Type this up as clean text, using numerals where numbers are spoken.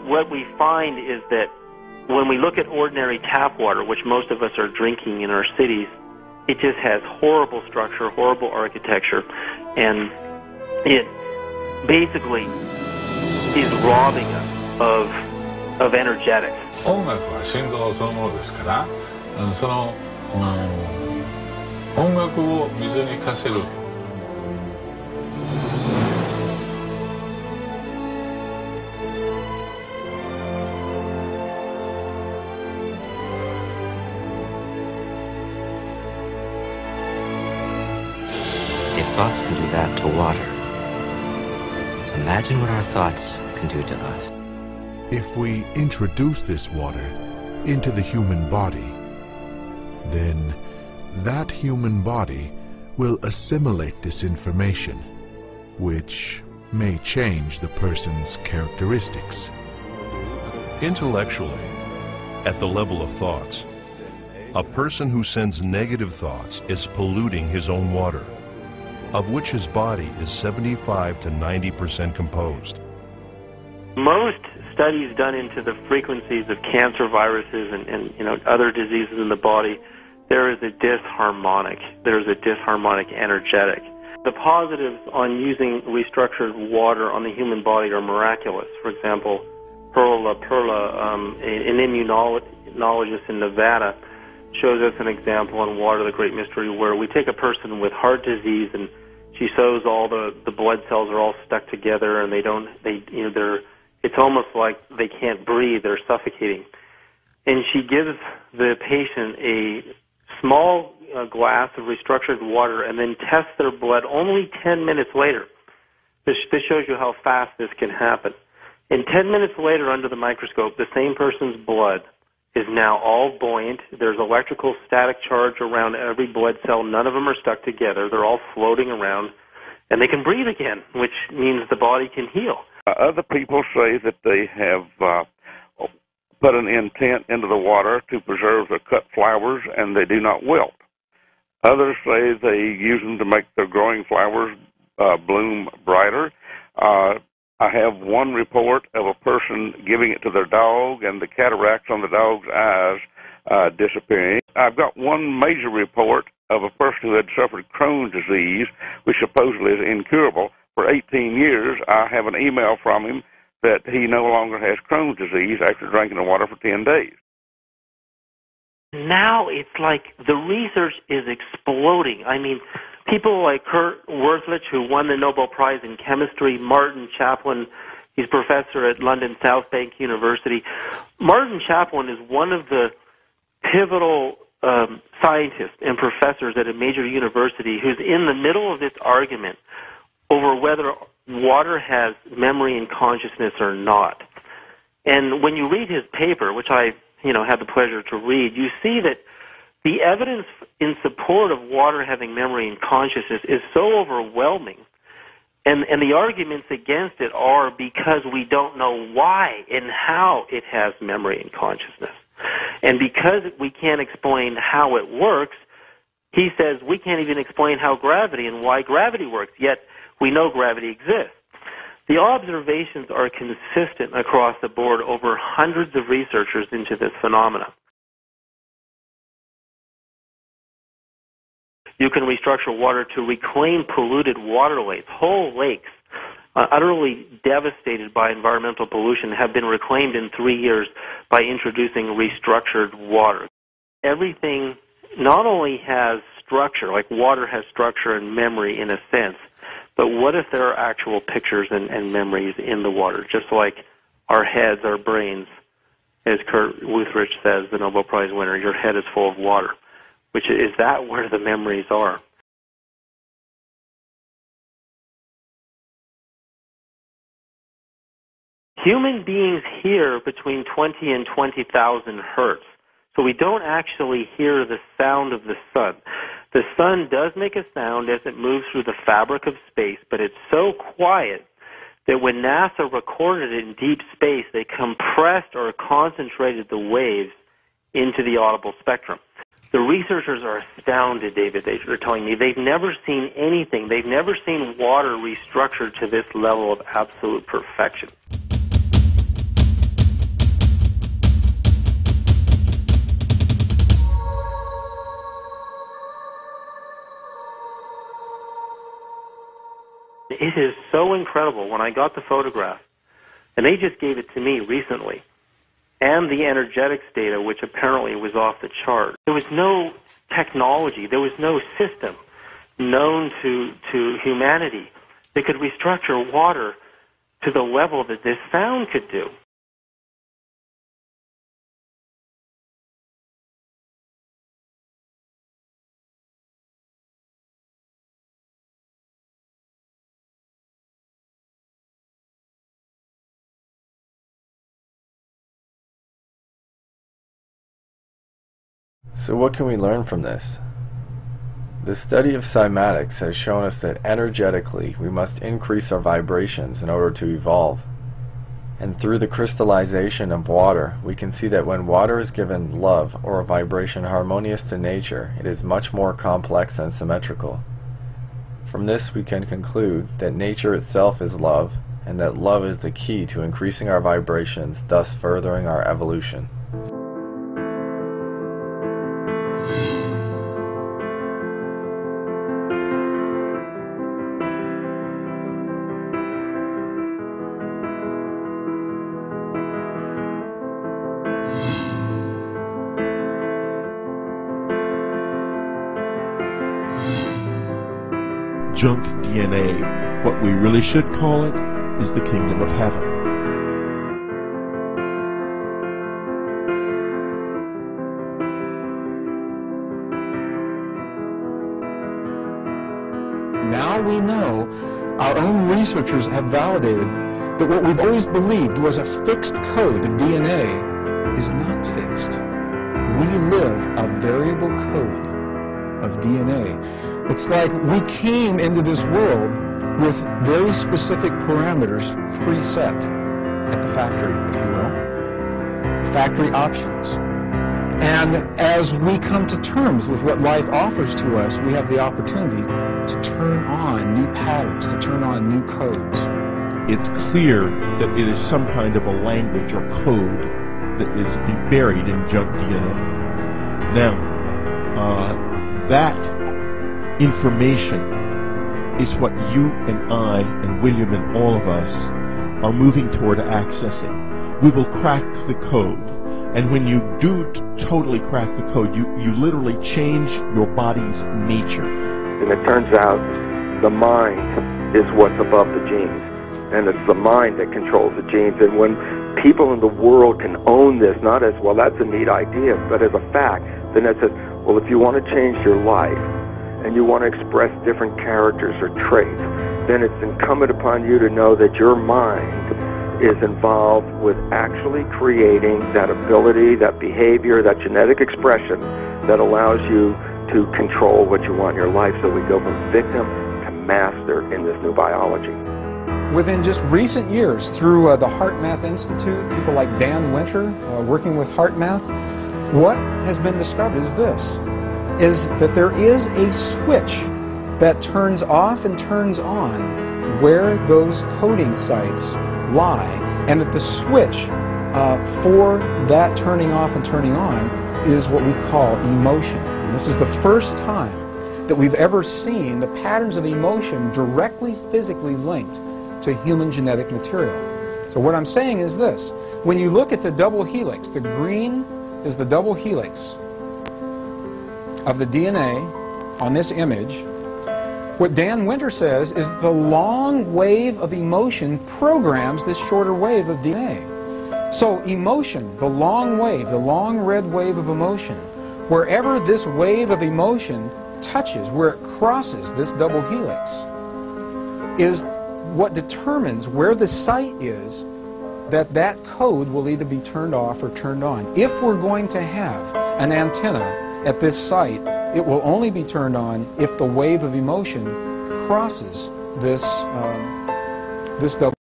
what we find is that when we look at ordinary tap water, which most of us are drinking in our cities, it just has horrible structure, horrible architecture, and it basically is robbing us of energetics. 音楽は心臓そのものですから、その音楽を水に浮かせる。If thoughts can do that to water, imagine what our thoughts can do to us. If we introduce this water into the human body, then that human body will assimilate this information, which may change the person's characteristics. Intellectually, at the level of thoughts, a person who sends negative thoughts is polluting his own water, of which his body is 75 to 90% composed. Most studies done into the frequencies of cancer viruses and other diseases in the body, there is a disharmonic. There's a disharmonic energetic. The positives on using restructured water on the human body are miraculous. For example, Perla, an immunologist in Nevada, shows us an example on Water, the Great Mystery, where we take a person with heart disease and she shows all the blood cells are all stuck together and it's almost like they can't breathe, they're suffocating. And she gives the patient a small glass of restructured water and then tests their blood only 10 minutes later. This shows you how fast this can happen. And 10 minutes later, under the microscope, the same person's blood is now all buoyant. There's electrical static charge around every blood cell. None of them are stuck together. They're all floating around. And they can breathe again, which means the body can heal. Other people say that they have put an intent into the water to preserve the cut flowers and they do not wilt. Others say they use them to make their growing flowers bloom brighter. I have one report of a person giving it to their dog and the cataracts on the dog's eyes disappearing. I've got one major report of a person who had suffered Crohn's disease, which supposedly is incurable. For 18 years, I have an email from him that he no longer has Crohn's disease after drinking the water for 10 days. Now it's like the research is exploding. I mean, people like Kurt Worthlage, who won the Nobel Prize in Chemistry, Martin Chaplin, he's professor at London South Bank University. Martin Chaplin is one of the pivotal scientists and professors at a major university who's in the middle of this argument over whether water has memory and consciousness or not. And when you read his paper, which I had the pleasure to read, you see that the evidence in support of water having memory and consciousness is so overwhelming, and the arguments against it are because we don't know why and how it has memory and consciousness. And because we can't explain how it works, he says we can't even explain how gravity and why gravity works, yet we know gravity exists. The observations are consistent across the board over hundreds of researchers into this phenomena. You can restructure water to reclaim polluted water lakes. Whole lakes, utterly devastated by environmental pollution, have been reclaimed in 3 years by introducing restructured water. Everything not only has structure, like water has structure and memory in a sense, but what if there are actual pictures and memories in the water, just like our heads, our brains, as Kurt Worthlage says, the Nobel Prize winner, your head is full of water, which is that where the memories are. Human beings hear between 20 and 20,000 hertz, so we don't actually hear the sound of the sun. The sun does make a sound as it moves through the fabric of space, but it's so quiet that when NASA recorded it in deep space, they compressed or concentrated the waves into the audible spectrum. The researchers are astounded, David. They're telling me they've never seen anything. They've never seen water restructured to this level of absolute perfection. it is so incredible. When I got the photograph, and they just gave it to me recently, and the energetics data, which apparently was off the chart. There was no technology, there was no system known to humanity that could restructure water to the level that this sound could do. So what can we learn from this? The study of cymatics has shown us that energetically we must increase our vibrations in order to evolve. And through the crystallization of water, we can see that when water is given love or a vibration harmonious to nature, it is much more complex and symmetrical. From this we can conclude that nature itself is love, and that love is the key to increasing our vibrations, thus furthering our evolution. Junk DNA. What we really should call it is the kingdom of heaven. Now we know, our own researchers have validated that what we've always believed was a fixed code of DNA is not fixed. We live a variable code of DNA. It's like we came into this world with very specific parameters preset at the factory, if you will, factory options. And as we come to terms with what life offers to us, we have the opportunity to turn on new patterns, to turn on new codes. It's clear that it is some kind of a language or code that is buried in junk DNA. Now, that information is what you and I and William and all of us are moving toward accessing. We will crack the code. And when you do totally crack the code, you literally change your body's nature. And it turns out the mind is what's above the genes. And it's the mind that controls the genes. And when people in the world can own this, not as, well, that's a neat idea, but as a fact, then it says, well, if you want to change your life, and you want to express different characters or traits, then it's incumbent upon you to know that your mind is involved with actually creating that ability, that behavior, that genetic expression that allows you to control what you want in your life. So we go from victim to master in this new biology. Within just recent years, through the HeartMath Institute, people like Dan Winter working with HeartMath, what has been discovered is that there is a switch that turns off and turns on where those coding sites lie, and that the switch for that turning off and turning on is what we call emotion. And this is the first time that we've ever seen the patterns of emotion directly physically linked to human genetic material. So what I'm saying is this: when you look at the double helix, the green is the double helix of the DNA on this image. What Dan Winter says is the long wave of emotion programs this shorter wave of DNA. So emotion, the long wave, the long red wave of emotion, wherever this wave of emotion touches, where it crosses this double helix, is what determines where the site is that code will either be turned off or turned on. If we're going to have an antenna at this site, it will only be turned on if the wave of emotion crosses this double